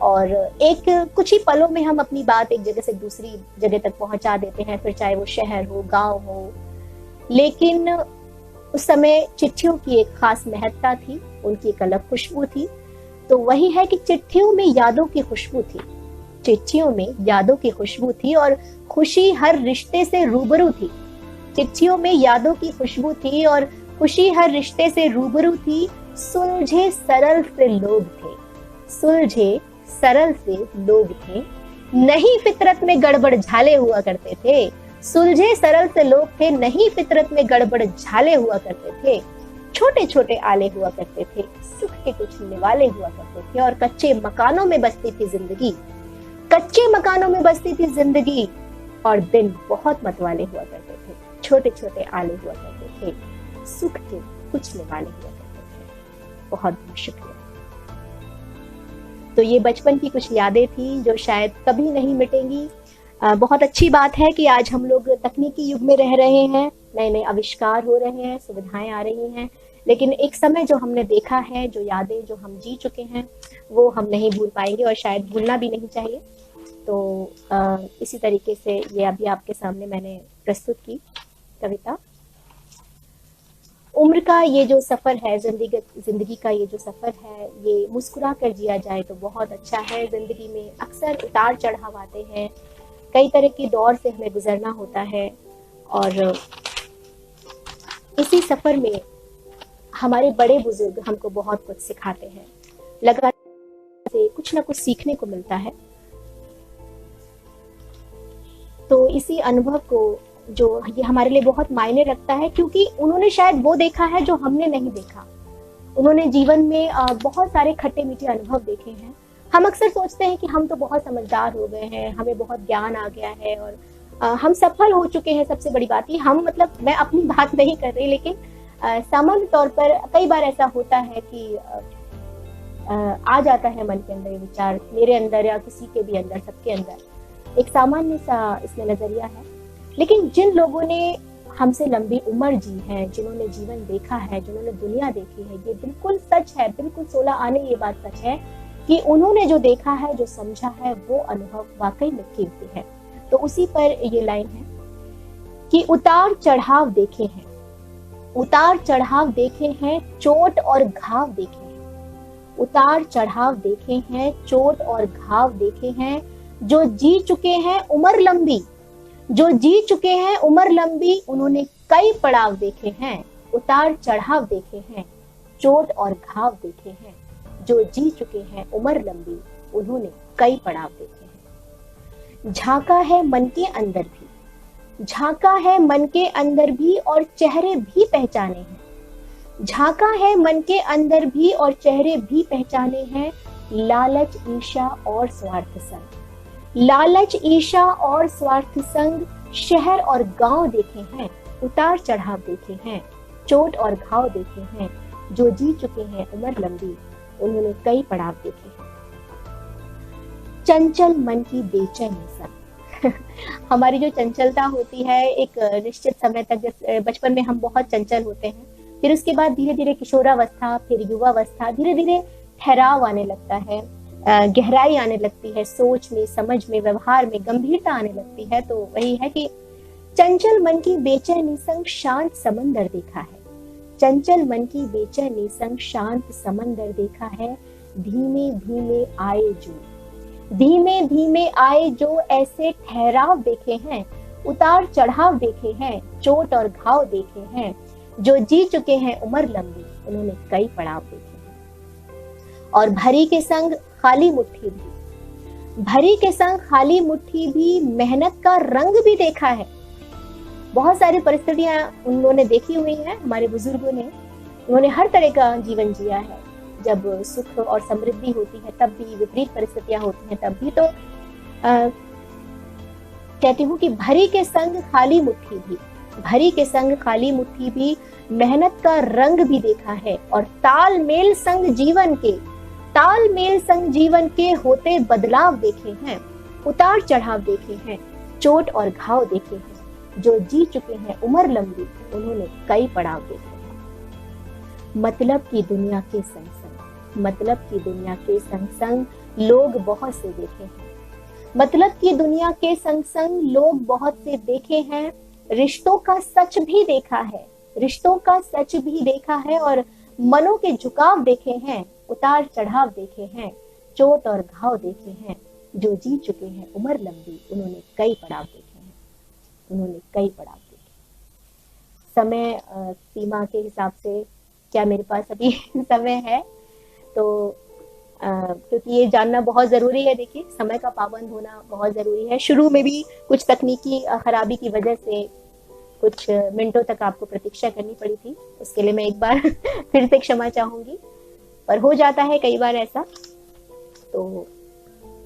और एक कुछ ही पलों में हम अपनी बात एक जगह से दूसरी जगह तक पहुंचा देते हैं, फिर चाहे वो शहर हो, गांव हो। लेकिन उस समय चिट्ठियों की एक खास महत्ता थी, उनकी एक अलग खुशबू थी। तो वही है कि चिट्ठियों में यादों की खुशबू थी, चिट्ठियों में यादों की खुशबू थी और खुशी हर रिश्ते से रूबरू थी। चिट्ठियों में यादों की खुशबू थी और खुशी हर रिश्ते से रूबरू थी। सुलझे सरल से लोग थे, सुलझे सरल से लोग थे, नहीं फितरत में गड़बड़ झाले हुआ करते थे। सुलझे सरल से लोग थे, नहीं फितरत में गड़बड़ झाले हुआ करते थे। छोटे छोटे आले हुआ करते थे, सुख के कुछ निवाले हुआ करते थे और कच्चे मकानों में बसती थी जिंदगी, कच्चे मकानों में बसती थी जिंदगी और दिन बहुत मतवाले हुआ करते थे। छोटे छोटे आले हुआ करते थे, सुख के कुछ निवाले हुआ करते थे। बहुत बहुत शुक्रिया। तो ये बचपन की कुछ यादें थी जो शायद कभी नहीं मिटेंगी। बहुत अच्छी बात है कि आज हम लोग तकनीकी युग में रह रहे हैं, नए नए आविष्कार हो रहे हैं, सुविधाएं आ रही हैं, लेकिन एक समय जो हमने देखा है, जो यादें जो हम जी चुके हैं, वो हम नहीं भूल पाएंगे और शायद भूलना भी नहीं चाहिए। तो इसी तरीके से ये अभी आपके सामने मैंने प्रस्तुत की कविता। उम्र का ये जो सफ़र है, जिंदगी का ये जो सफ़र है, ये मुस्कुरा कर जिया जाए तो बहुत अच्छा है। ज़िंदगी में अक्सर उतार चढ़ाव आते हैं, कई तरह के दौर से हमें गुजरना होता है और इसी सफ़र में हमारे बड़े बुजुर्ग हमको बहुत कुछ सिखाते हैं। लगातार से कुछ ना कुछ सीखने को मिलता है। तो इसी अनुभव को जो ये हमारे लिए बहुत मायने रखता है, क्योंकि उन्होंने शायद वो देखा है जो हमने नहीं देखा। उन्होंने जीवन में बहुत सारे खट्टे मीठे अनुभव देखे हैं। हम अक्सर सोचते हैं कि हम तो बहुत समझदार हो गए हैं, हमें बहुत ज्ञान आ गया है और हम सफल हो चुके हैं। सबसे बड़ी बात ये, हम मतलब मैं अपनी बात नहीं कर रही, लेकिन सामान्य तौर पर कई बार ऐसा होता है कि आ जाता है मन के अंदर ये विचार, मेरे अंदर या किसी के भी अंदर, सबके अंदर एक सामान्य सा इसमें नजरिया है। लेकिन जिन लोगों ने हमसे लंबी उम्र जी है, जिन्होंने जीवन देखा है, जिन्होंने दुनिया देखी है, ये बिल्कुल सच है, बिल्कुल 16 आने ये बात सच है कि उन्होंने जो देखा है, जो समझा है, वो अनुभव वाकई में कीमती है। तो उसी पर ये लाइन है कि उतार चढ़ाव देखे हैं, उतार चढ़ाव देखे हैं, चोट और घाव देखे हैं, उतार चढ़ाव देखे हैं, चोट और घाव देखे हैं। जो जी चुके हैं उम्र लंबी, जो जी चुके हैं उम्र लंबी, उन्होंने कई पड़ाव देखे हैं, उतार चढ़ाव देखे हैं, चोट और घाव देखे हैं। जो जी चुके हैं उम्र लंबी, उन्होंने कई पड़ाव देखे हैं। झांका है मन के अंदर भी, झांका है मन के अंदर भी और चेहरे भी पहचाने हैं, झांका है मन के अंदर भी और चेहरे भी पहचाने हैं, लालच ईर्ष्या और स्वार्थ संग। लालच ईर्ष्या और स्वार्थ संग, शहर और गांव देखे हैं, उतार चढ़ाव देखे हैं, चोट और घाव देखे हैं, जो जी चुके हैं उम्र लंबी, उन्होंने कई पड़ाव देखे हैं। चंचल मन की बेचैनी संग। हमारी जो चंचलता होती है एक निश्चित समय तक, जैसे बचपन में हम बहुत चंचल होते हैं, फिर उसके बाद धीरे धीरे किशोरावस्था, फिर युवावस्था, धीरे धीरे ठहराव आने लगता है, गहराई आने लगती है, सोच में, समझ में, व्यवहार में गंभीरता आने लगती है। तो वही है कि चंचल मन की बेचैनी संग शांत समंदर देखा है। चंचल मन की बेचैनी संग शांत समंदर देखा है, धीमे धीमे आए जो, धीमे धीमे आए जो, ऐसे ठहराव देखे हैं, उतार चढ़ाव देखे हैं, चोट और घाव देखे हैं, जो जी चुके हैं उम्र लंबी, उन्होंने कई पड़ाव देखे हैं। और भरी के संग खाली मुट्ठी भी, भरी के संग खाली मुट्ठी भी, मेहनत का रंग भी देखा है। बहुत सारी परिस्थितियां उन्होंने देखी हुई हैं, हमारे बुजुर्गों ने, उन्होंने हर तरह का जीवन जिया है। जब सुख और समृद्धि होती है तब भी, विपरीत परिस्थितियां होती हैं तब भी। तो कहती हूँ कि भरी के संग खाली मुट्ठी भी, भरी के संग खाली मुट्ठी भी, मेहनत का रंग भी देखा है। और तालमेल संग जीवन के, तालमेल संग जीवन के होते बदलाव देखे हैं, उतार चढ़ाव देखे हैं, चोट और घाव देखे हैं, जो जी चुके हैं उम्र लंबी, उन्होंने कई पड़ाव देखे हैं। मतलब की दुनिया के संग संग, मतलब की दुनिया के संग संग लोग बहुत से देखे हैं, मतलब की दुनिया के संग संग लोग बहुत से देखे हैं। रिश्तों का सच भी देखा है, रिश्तों का सच भी देखा है, और मनों के झुकाव देखे हैं, उतार चढ़ाव देखे हैं, चोट और घाव देखे हैं, जो जी चुके हैं उम्र लंबी, उन्होंने कई पड़ाव देखे हैं, उन्होंने कई पड़ाव देखे। समय सीमा के हिसाब से क्या मेरे पास अभी समय है? तो क्योंकि ये जानना बहुत जरूरी है, देखिए समय का पाबंद होना बहुत जरूरी है। शुरू में भी कुछ तकनीकी खराबी की वजह से कुछ मिनटों तक आपको प्रतीक्षा करनी पड़ी थी, उसके लिए मैं एक बार फिर से क्षमा चाहूंगी, पर हो जाता है कई बार ऐसा। तो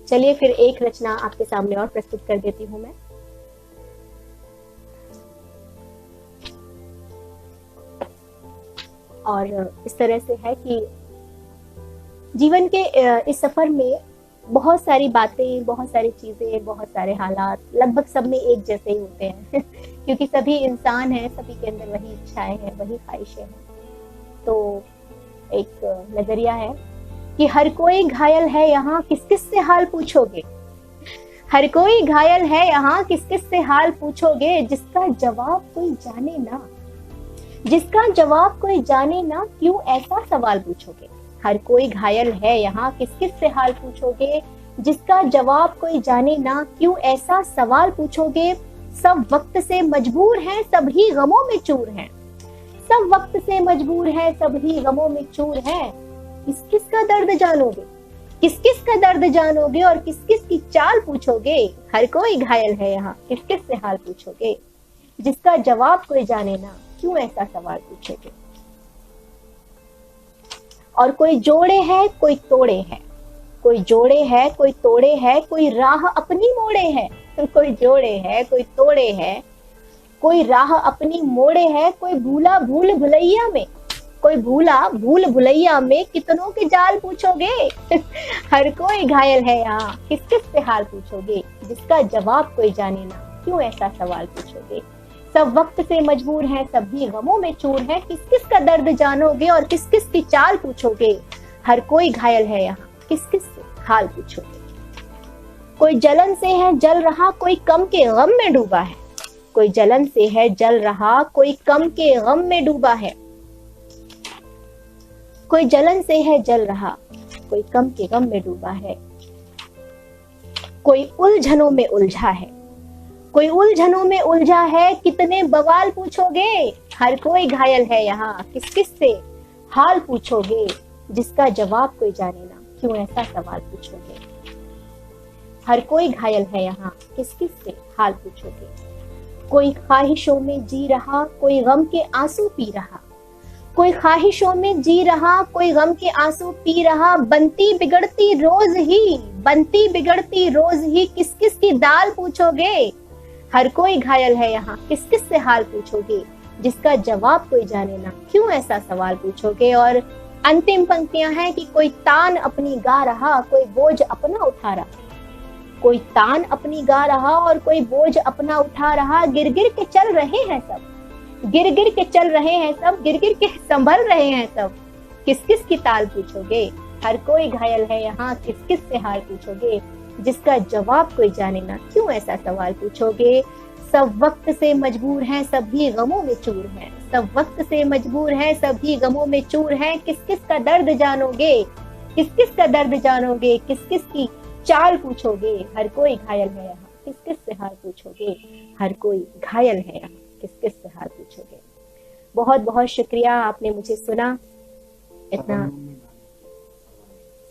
चलिए फिर एक रचना आपके सामने और प्रस्तुत कर देती हूँ मैं। और इस तरह से है कि जीवन के इस सफर में बहुत सारी बातें, बहुत सारी चीजें, बहुत सारे हालात लगभग सब में एक जैसे ही होते हैं क्योंकि सभी इंसान हैं, सभी के अंदर वही इच्छाएं हैं, वही ख्वाहिशें हैं। तो एक नजरिया है कि हर कोई घायल है यहाँ, किस किस से हाल पूछोगे, हर कोई घायल है यहाँ, किस किस से हाल पूछोगे, जिसका जवाब कोई जाने ना, जिसका जवाब कोई जाने ना, क्यों ऐसा सवाल पूछोगे। हर कोई घायल है यहाँ, किस किस से हाल पूछोगे, जिसका जवाब कोई जाने ना, क्यों ऐसा सवाल पूछोगे। सब वक्त से मजबूर हैं, सभी गमों में चूर हैं, सब वक्त से मजबूर है, सभी गमों में चूर है। किस किस का दर्द जानोगे, किस किस का दर्द जानोगे, और किस किस की चाल पूछोगे। हर कोई घायल है यहाँ, किस किस से हाल पूछोगे, जिसका जवाब कोई जाने ना, क्यों ऐसा सवाल पूछोगे। और कोई जोड़े है, कोई तोड़े है, कोई जोड़े है, कोई तोड़े है, कोई राह अपनी मोड़े है, कोई जोड़े है, कोई तोड़े है, कोई राह अपनी मोड़े है। कोई भूला भूल भुलैया में, कोई भूला भूल भुलैया में, कितनों के जाल पूछोगे। हर कोई घायल है यहाँ, किस किस से हाल पूछोगे, जिसका जवाब कोई जाने ना, क्यों ऐसा सवाल पूछोगे। सब वक्त से मजबूर हैं, सभी गमों में चूर हैं, किस किस का दर्द जानोगे, और किस किस की चाल पूछोगे। हर कोई घायल है यहाँ, किस किस से हाल पूछोगे। कोई जलन से है जल रहा, कोई कम के गम में डूबा है, कोई जलन से है जल रहा, कोई कम के गम में डूबा है। कोई जलन से है जल रहा, कोई कम के गम में डूबा है। कोई उलझनों में उलझा है, कोई उलझनों में उलझा है, कितने बवाल पूछोगे। हर कोई घायल है यहाँ, किस किस से हाल पूछोगे, जिसका जवाब कोई जाने ना, क्यों ऐसा सवाल पूछोगे। हर कोई घायल है यहाँ, किस किस से हाल पूछोगे। कोई ख्वाहिशों में जी रहा, कोई गम के आंसू पी रहा, कोई ख्वाहिशों में जी रहा, कोई गम के आंसू पी रहा, बनती बिगड़ती रोज ही, बनती बिगड़ती रोज ही, किस किस की दाल पूछोगे, हर कोई घायल है यहाँ, किस किस से हाल पूछोगे, जिसका जवाब कोई जाने ना, क्यों ऐसा सवाल पूछोगे। और अंतिम पंक्तियां हैं कि कोई तान अपनी गा रहा, कोई बोझ अपना उठा रहा, कोई तान अपनी गा रहा और कोई बोझ अपना उठा रहा, गिर गिर के चल रहे हैं सब, गिर गिर के चल रहे हैं सब, गिर गिर के संभल रहे हैं सब, किस किस की ताल पूछोगे, हर कोई घायल है यहाँ, किस किस से हाल पूछोगे, जिसका जवाब कोई जाने ना, क्यों ऐसा सवाल पूछोगे। सब वक्त से मजबूर हैं, सभी गमों में चूर हैं, सब वक्त से मजबूर हैं, सभी गमों में चूर हैं, किस किस का दर्द जानोगे, किस किस का दर्द जानोगे, किस किस की चाल पूछोगे, हर कोई घायल है यहाँ, किस किस से हाल पूछोगे, हर कोई घायल है यहाँ, किस किस से हाल पूछोगे। बहुत बहुत शुक्रिया, आपने मुझे सुना, इतना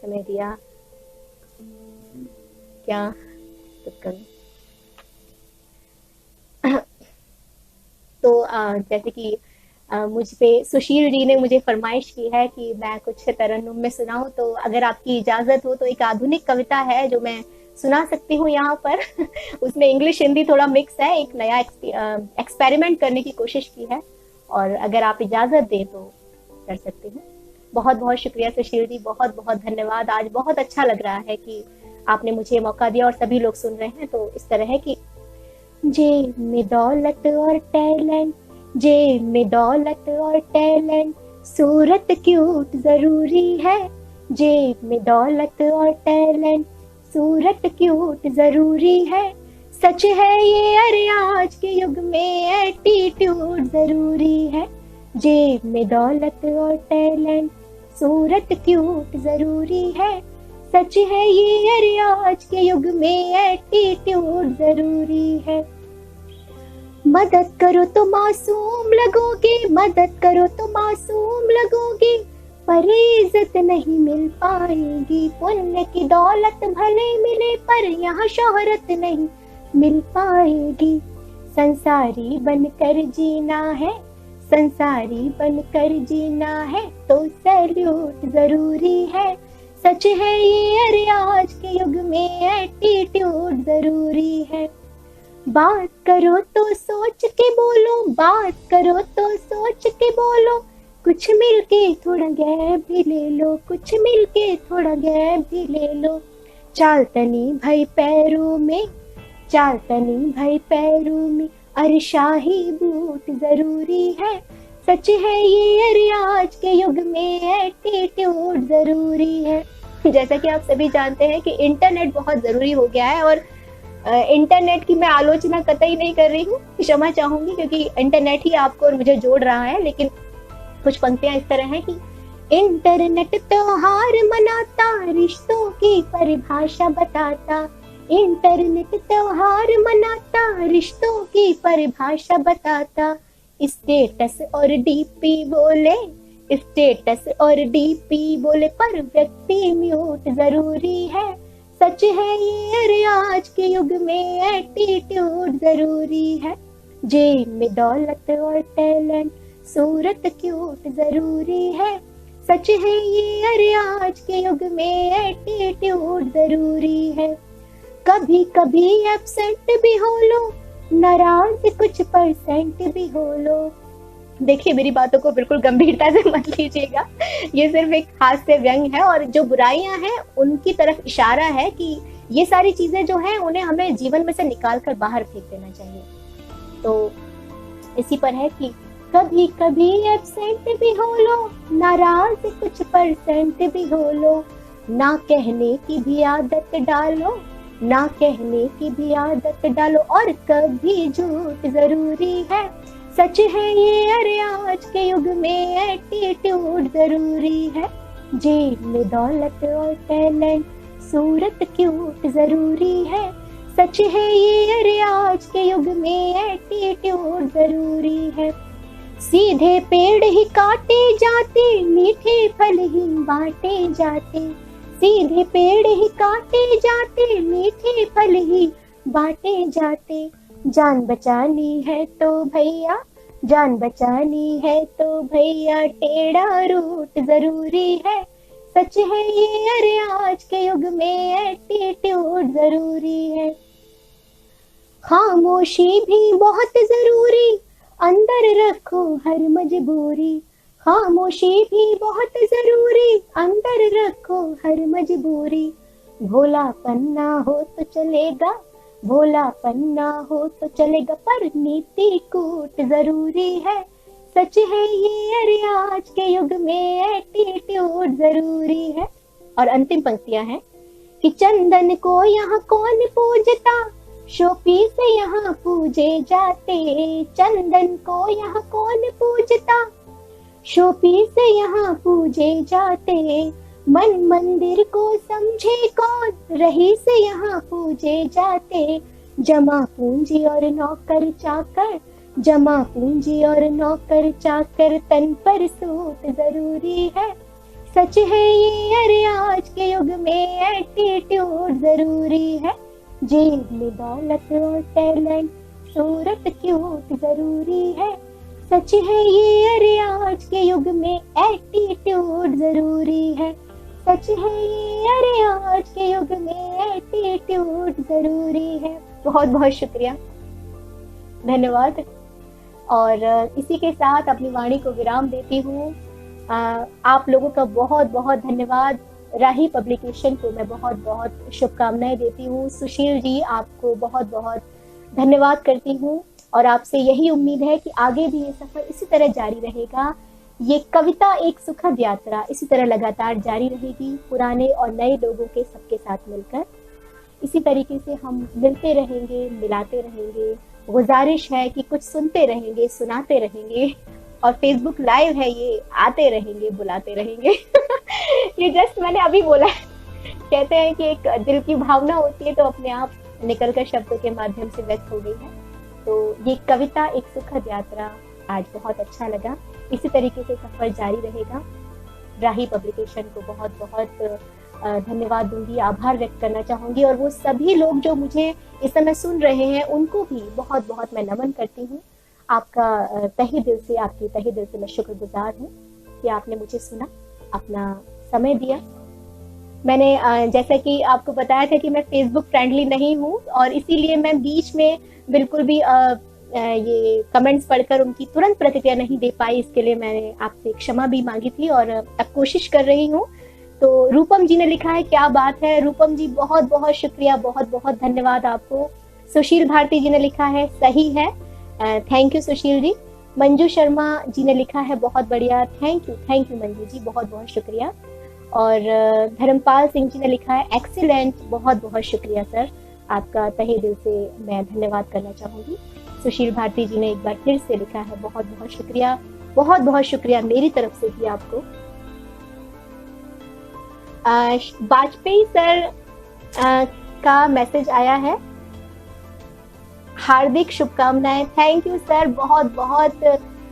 समय दिया। क्या तो जैसे कि मुझ पे सुशील जी ने मुझे फरमाइश की है कि मैं कुछ तरन्नुम में सुनाऊं, तो अगर आपकी इजाजत हो तो एक आधुनिक कविता है जो मैं सुना सकती हूँ यहाँ पर। उसमें इंग्लिश हिंदी थोड़ा मिक्स है, एक नया एक्सपेरिमेंट करने की कोशिश की है, और अगर आप इजाजत दें तो कर सकती हूँ। बहुत बहुत शुक्रिया सुशील जी, बहुत बहुत धन्यवाद। आज बहुत अच्छा लग रहा है कि आपने मुझे मौका दिया और सभी लोग सुन रहे हैं। तो इस तरह है कि जेब में दौलत और टैलेंट, जेब में दौलत और टैलेंट, सूरत क्यूट जरूरी है, जेब में दौलत और टैलेंट, सूरत क्यूट जरूरी है, सच है ये अरे आज के युग में एटीट्यूड जरूरी है, जेब में दौलत और टैलेंट, सूरत क्यूट जरूरी है, सच है ये अरे आज के युग में एटीट्यूड जरूरी है। मदद करो तो मासूम लगोगे, मदद करो तो मासूम लगोगे, पर इज्जत नहीं मिल पाएगी, पुण्य की दौलत भले मिले पर यहाँ शोहरत नहीं मिल पाएगी, संसारी बनकर जीना है, संसारी बनकर जीना है, तो सैल्यूट जरूरी है, सच है ये अरे आज के युग में एटीट्यूड जरूरी है। बात करो तो सोच के बोलो, बात करो तो सोच के बोलो, कुछ मिलके थोड़ा गैप भी ले लो, कुछ मिलके थोड़ा गैप भी ले लो, चाल तनी भाई पैरों में, चाल तनी भाई पैरों में, अरे शाही बूट जरूरी है, सच है ये अरे आज के युग में एटीट्यूड जरूरी है। जैसा कि आप सभी जानते हैं कि इंटरनेट बहुत जरूरी हो गया है, और इंटरनेट की मैं आलोचना कतई नहीं कर रही हूँ, क्षमा चाहूंगी, क्योंकि इंटरनेट ही आपको और मुझे जोड़ रहा है। लेकिन कुछ पंक्तियां इस तरह हैं कि इंटरनेट त्योहार मनाता, रिश्तों की परिभाषा बताता, इंटरनेट त्योहार मनाता, रिश्तों की परिभाषा बताता, स्टेटस और डीपी बोले, स्टेटस और डीपी बोले, पर व्यक्ति म्यूट जरूरी है, सच है ये अरे आज के युग में एटीट्यूड जरूरी है, जेब में दौलत और टैलेंट, सूरत क्यूट जरूरी है, सच है ये अरे आज के युग में एटीट्यूड जरूरी है। कभी कभी एब्सेंट भी हो लो, नाराज कुछ परसेंट भी हो लो। देखिए, मेरी बातों को बिल्कुल गंभीरता से मत लीजिएगा, ये सिर्फ एक हास्य व्यंग है, और जो बुराइयां हैं उनकी तरफ इशारा है कि ये सारी चीजें जो हैं उन्हें हमें जीवन में से निकाल कर बाहर फेंक देना चाहिए। तो इसी पर है कि कभी कभी एब्सेंट भी हो लो, नाराज कुछ परसेंट भी हो लो, ना कहने की भी आदत डालो, ना कहने की भी आदत डालो, और कभी झूठ जरूरी है, सच है ये अरे आज के युग में एटीट्यूड जरूरी है, जेब में दौलत और टैलेंट, सूरत क्यूट जरूरी है, सच है ये अरे आज के युग में एटीट्यूड जरूरी है। सीधे पेड़ ही काटे जाते, मीठे फल ही बांटे जाते, सीधे पेड़ ही काटे जाते, मीठे फल ही बांटे जाते, जान बचानी है तो भैया, जान बचानी है तो भैया टेढ़ा रूट जरूरी है, सच है ये, अरे आज के युग में एटीट्यूड जरूरी है। खामोशी भी बहुत जरूरी, अंदर रखो हर मजबूरी। खामोशी भी बहुत जरूरी, अंदर रखो हर मजबूरी। भोला पन्ना हो तो चलेगा, भोला पन्ना हो तो चलेगा, पर नीति कूट जरूरी है, सच है ये, अरे आज के युग में एटीट्यूड जरूरी है। और अंतिम पंक्तियां हैं कि चंदन को यहाँ कौन पूजता, शोपी से यहाँ पूजे जाते। चंदन को यहाँ कौन पूजता, शोपी से यहाँ पूजे जाते। मन मंदिर को समझे कौन, रही से यहाँ पूजे जाते। जमा पूंजी और नौकर चाकर, जमा पूंजी और नौकर चाकर, तन पर सूट जरूरी है, सच है ये, अरे आज के युग में एटीट्यूड जरूरी है। जेब में दौलत और टैलेंट, सूरत क्यूट जरूरी है, सच है ये, अरे आज के युग में एटीट्यूड जरूरी है, सच है ये, अरे आज के युग में एटीट्यूड जरूरी है। बहुत बहुत शुक्रिया, धन्यवाद। और इसी के साथ अपनी वाणी को विराम देती हूँ। आप लोगों का बहुत बहुत धन्यवाद। राही पब्लिकेशन को मैं बहुत बहुत शुभकामनाएं देती हूँ। सुशील जी, आपको बहुत बहुत धन्यवाद करती हूँ और आपसे यही उम्मीद है कि आगे भी ये सफर इसी तरह जारी रहेगा। ये कविता एक सुखद यात्रा इसी तरह लगातार जारी रहेगी, पुराने और नए लोगों के सबके साथ मिलकर। इसी तरीके से हम मिलते रहेंगे, मिलाते रहेंगे। गुजारिश है कि कुछ सुनते रहेंगे, सुनाते रहेंगे, और फेसबुक लाइव है ये, आते रहेंगे, बुलाते रहेंगे। ये जस्ट मैंने अभी बोला। कहते हैं कि एक दिल की भावना होती है तो अपने आप निकलकर शब्दों के माध्यम से व्यक्त हो गई है। तो ये कविता एक सुखद यात्रा आज बहुत अच्छा लगा। इसी तरीके से सफर जारी रहेगा। राही पब्लिकेशन को बहुत बहुत धन्यवाद दूंगी, आभार व्यक्त करना चाहूंगी, और वो सभी लोग जो मुझे इस समय सुन रहे हैं उनको भी बहुत बहुत मैं नमन करती हूँ। आपका तहे दिल से, आपकी तहे दिल से मैं शुक्रगुजार हूँ कि आपने मुझे सुना, अपना समय दिया। मैंने जैसा कि आपको बताया था कि मैं फेसबुक फ्रेंडली नहीं हूँ, और इसीलिए मैं बीच में बिल्कुल भी ये कमेंट्स पढ़कर उनकी तुरंत प्रतिक्रिया नहीं दे पाई। इसके लिए मैंने आपसे क्षमा भी मांगी थी और अब कोशिश कर रही हूँ। तो रूपम जी ने लिखा है, क्या बात है रूपम जी, बहुत बहुत शुक्रिया, बहुत बहुत धन्यवाद आपको। सुशील भारती जी ने लिखा है, सही है, थैंक यू सुशील जी। मंजू शर्मा जी ने लिखा है, बहुत बढ़िया, थैंक यू मंजू जी, बहुत बहुत शुक्रिया। और धर्मपाल सिंह जी ने लिखा है, एक्सीलेंट, बहुत बहुत शुक्रिया सर, आपका तहे दिल से मैं धन्यवाद करना चाहूँगी। सुशील भारती जी ने एक बार फिर से लिखा है, बहुत बहुत शुक्रिया, बहुत बहुत शुक्रिया मेरी तरफ से भी आपको। वाजपेयी सर का मैसेज आया है, हार्दिक शुभकामनाएं, थैंक यू सर, बहुत बहुत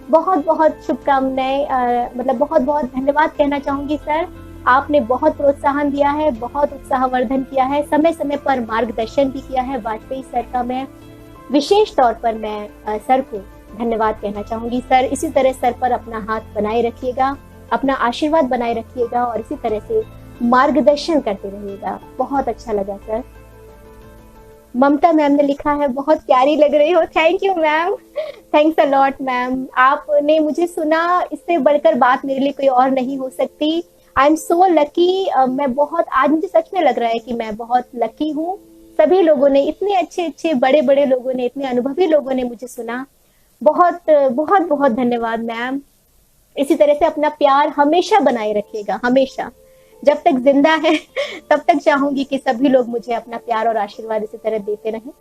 बहुत बहुत शुभकामनाएं, मतलब बहुत बहुत धन्यवाद कहना चाहूंगी सर। आपने बहुत प्रोत्साहन दिया है, बहुत उत्साहवर्धन किया है, समय समय पर मार्गदर्शन भी किया है। वाजपेयी सर का मैं विशेष तौर पर मैं सर को धन्यवाद कहना चाहूंगी। सर इसी तरह सर पर अपना हाथ बनाए रखिएगा, अपना आशीर्वाद बनाए रखिएगा और इसी तरह से मार्गदर्शन करते रहिएगा। बहुत अच्छा लगा सर। ममता मैम ने लिखा है, बहुत प्यारी लग रही हो, thank you ma'am, thanks a lot ma'am, आपने मुझे सुना, इससे बढ़कर बात मेरे लिए कोई और नहीं हो सकती। आई एम सो लकी, मैं बहुत, आज मुझे सच में लग रहा है कि मैं बहुत लकी हूँ। सभी लोगों ने, इतने अच्छे अच्छे बड़े बड़े लोगों ने, इतने अनुभवी लोगों ने मुझे सुना। बहुत बहुत बहुत धन्यवाद मैम। इसी तरह से अपना प्यार हमेशा बनाए रखिएगा, हमेशा, जब तक जिंदा है तब तक चाहूंगी कि सभी लोग मुझे अपना प्यार और आशीर्वाद इसी तरह देते रहें।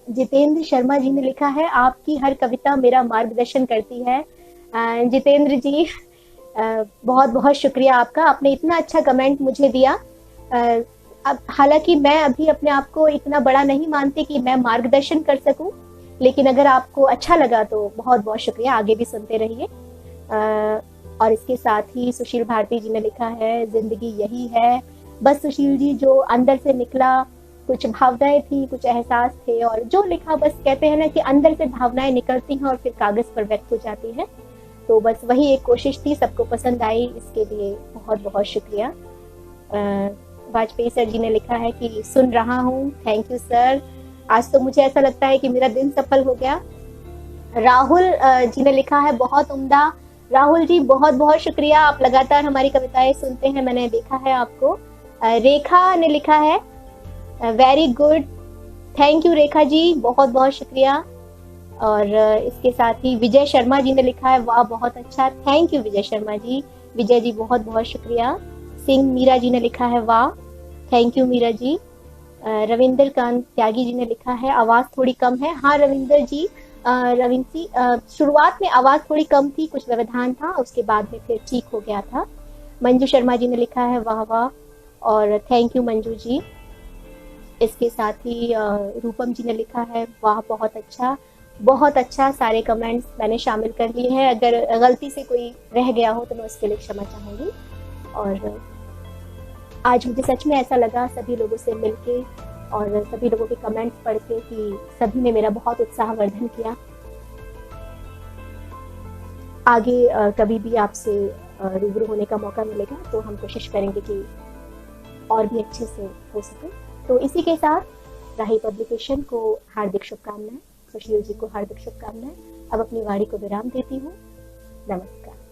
जितेंद्र शर्मा जी ने लिखा है, आपकी हर कविता मेरा मार्गदर्शन करती है। जितेंद्र जी, बहुत बहुत शुक्रिया आपका, आपने इतना अच्छा कमेंट मुझे दिया। अब हालांकि मैं अभी अपने आप को इतना बड़ा नहीं मानती कि मैं मार्गदर्शन कर सकूं, लेकिन अगर आपको अच्छा लगा तो बहुत बहुत शुक्रिया, आगे भी सुनते रहिए। और इसके साथ ही सुशील भारती जी ने लिखा है, जिंदगी यही है, बस सुशील जी जो अंदर से निकला कुछ भावनाएं थी, कुछ एहसास थे, और जो लिखा बस कहते हैं ना कि अंदर से भावनाएं निकलती हैं और फिर कागज पर व्यक्त हो जाती है। तो बस वही एक कोशिश थी, सबको पसंद आई, इसके लिए बहुत बहुत शुक्रिया। वाजपेयी सर जी ने लिखा है कि सुन रहा हूँ, थैंक यू सर, आज तो मुझे ऐसा लगता है कि मेरा दिन सफल हो गया। राहुल जी ने लिखा है बहुत उम्दा। राहुल जी बहुत बहुत शुक्रिया, आप लगातार हमारी कविताएं सुनते हैं, मैंने देखा है आपको। रेखा ने लिखा है very good, thank you Rekha ji, बहुत बहुत शुक्रिया। और इसके साथ ही विजय शर्मा जी ने लिखा है वाह बहुत अच्छा, थैंक यू विजय शर्मा जी, विजय जी बहुत बहुत शुक्रिया। सिंह मीरा जी ने लिखा है वाह, थैंक यू मीरा जी। रविंदर कांत त्यागी जी ने लिखा है आवाज थोड़ी कम है। हाँ रविंदर जी, रविंद्र जी, शुरुआत में आवाज थोड़ी कम थी, कुछ व्यवधान था, उसके बाद में फिर ठीक हो गया था। मंजू शर्मा जी ने लिखा है वाह वाह, और थैंक यू मंजू जी। इसके साथ ही रूपम जी ने लिखा है वाह बहुत अच्छा, बहुत अच्छा, सारे कमेंट्स मैंने शामिल कर लिए हैं, अगर गलती से कोई रह गया हो तो मैं उसके लिए क्षमा चाहूंगी। और आज मुझे सच में ऐसा लगा सभी लोगों से मिलके और सभी लोगों के कमेंट्स पढ़ के कि सभी ने मेरा बहुत उत्साहवर्धन किया। आगे कभी भी आपसे रूबरू होने का मौका मिलेगा तो हम कोशिश करेंगे कि और भी अच्छे से हो सके। तो इसी के साथ राही पब्लिकेशन को हार्दिक शुभकामनाएं, सुशील जी को हार्दिक शुभकामनाएं। अब अपनी वाणी को विराम देती हूँ। नमस्कार।